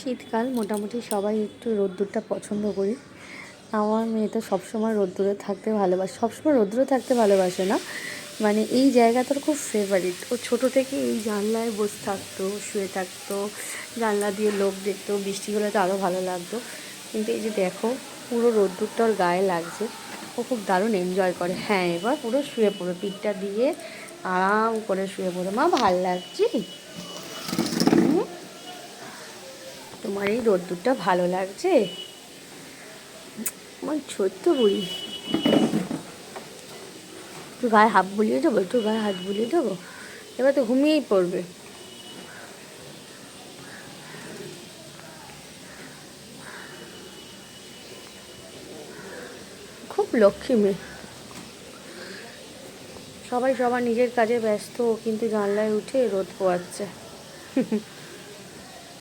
শীতকাল মোটামুটি সবাই একটু রোদ্দুরটা পছন্দ করি। আমার মেয়ে তো সবসময় রোদ্দুরে থাকতে ভালোবাসে, সবসময় রোদ্দুরে থাকতে ভালোবাসে না, মানে এই জায়গাটার খুব ফেভারিট। ও ছোটো থেকে এই জানলায় বসে থাকতো, শুয়ে থাকতো, জানলা দিয়ে লোক দেখতো, বৃষ্টি হলে তো আরও ভালো লাগতো। কিন্তু এই যে দেখো পুরো রোদ্দুরটা ওর গায়ে লাগছে, ও খুব দারুণ এনজয় করে। হ্যাঁ, এবার পুরো শুয়ে পড়ো, পিঠটা দিয়ে আরাম করে শুয়ে পড়ো। মা ভাল লাগছে? তোমার এই রোদ্দুরটা ভালো লাগছে? আমার ছোট্ট বুড়ি, একটু গায়ে হাত বুলিয়ে দেবো, একটু গায়ে হাত বুলিয়ে দেবো, এবার তো ঘুমিয়েই পড়বে। খুব লক্ষ্মী মেয়ে। সবাই সবার নিজের কাজে ব্যস্ত, কিন্তু জানলায় উঠে রোদ পোয়াচ্ছে।